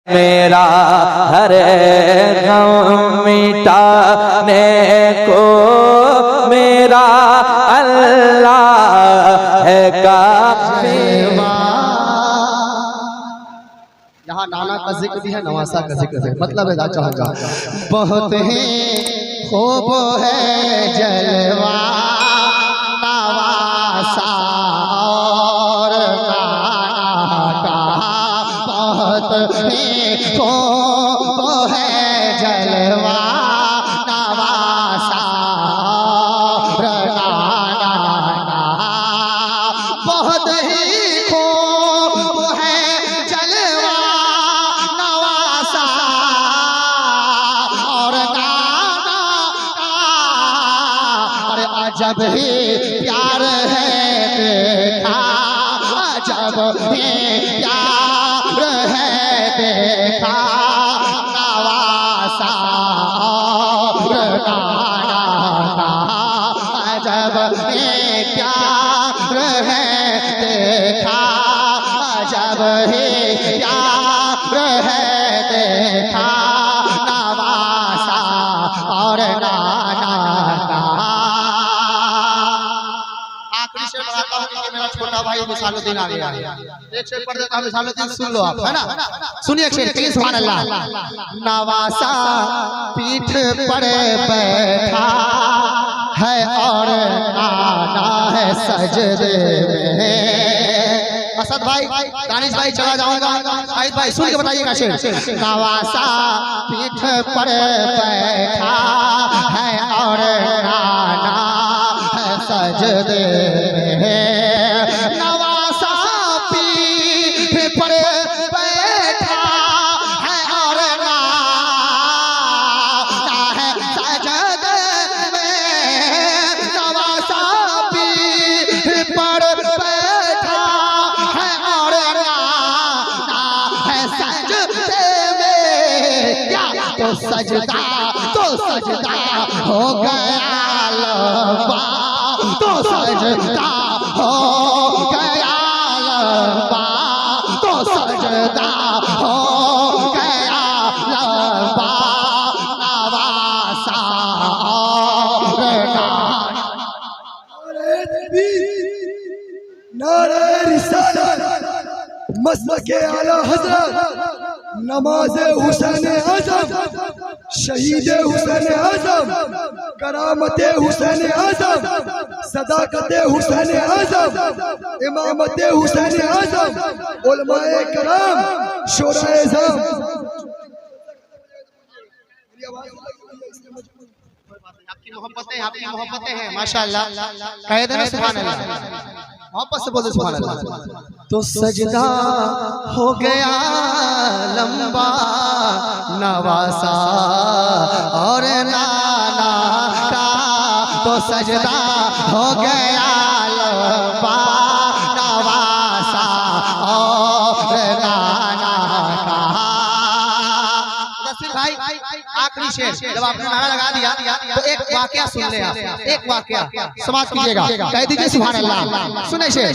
मेरा हर गम मिटाने को मेरा अल्लाह है काफी। यहाँ नाना का जिक्र भी है, नवासा का जिक्र है। मतलब है चाहूँगा बहुत ही खूब है जलवा नवासा और नाना का, बहुत ही खूब है जलवा नवासा और नाना का, बहुत ही खूब है जलवा नवासा और नाना का। अरे अजब ही प्यार है देखा, अजब ही प्यार है देखा नवासा और नाना का, अजब ही प्यार है देखा, अजब ही प्यार है देखा नवासा और नाना का। आखिरी से बताता हूँ कि मेरा छोटा भाई मिसालुद्दीन आ गया है। एक शेर पढ़ देता हूँ, मिसालुद्दीन सुन लो आप, है ना? सुनिए शेर, प्लीज सुभान अल्लाह। नवासा पीठ पर बैठा है और नाना है सजदे में। असद भाई, दानिश भाई चला जाऊंगा, शाहिद भाई सुन के बताइएगा शेर। नवासा पीठ पर बैठा है और नाना है सजदे में। नवासा पीठ पर बैठा है और नाना है सजदे में। नवासा पीठ पर बैठा है और नाना है सजदे में। क्या तो सजदा हो गया लंबा, तो सजदा हो गया लंबा, तो सजदा हो गया लंबा नवासा और नारे रिसालत मसलके आला हज़रत नमाज हुसैन आज़म शहीद हुसैन आज़म करामत हुसैन आज़म सदाकत हुसैन आज़म इमामत हुसैन आज़म उलमाए कराम शोराए ज़म। आपकी मोहब्बतें हैं माशाअल्लाह, कह देना सुभान अल्लाह, मोहब्बत से बोलो सुभान अल्लाह। तो सजदा हो गया लंबा नवासा और नाना का, तो सजदा हो गया लंबा नवासा और नाना का। भाई आखिरी शेर, जब आपने नारा लगा दिया तो एक वाकया सुन ले आप, एक वाकया समाप्त कीजिएगा, कह दीजिए सुभान अल्लाह। सुने शेर।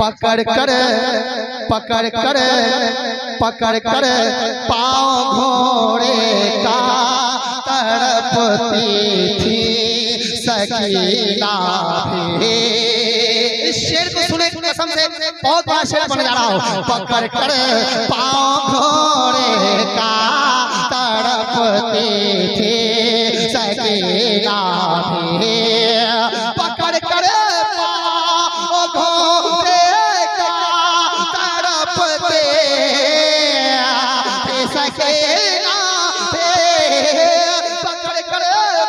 पकड़ कर पाँव घोड़े का तड़पती थी सकीना भी। इस शेर को सुने कसम से बहुत बड़ा शेर बन जा रहा हूँ। पकड़ कर पाँव घोड़े का तड़पती थी सकीना भी। पकड़ कर पाँव घोड़े का तड़पते थे सकीना भी। पकड़ कर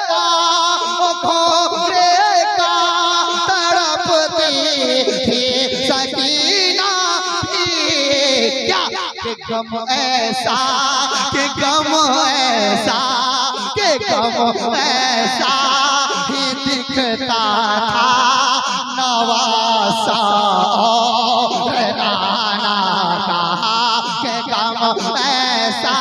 पाँव घोड़े का तड़पती थी सकीना भी। क्या कि गम ऐसा, कि गम ऐसा, कि गम ऐसा ही दिखता था नवासा और नाना का, कि गम ऐसा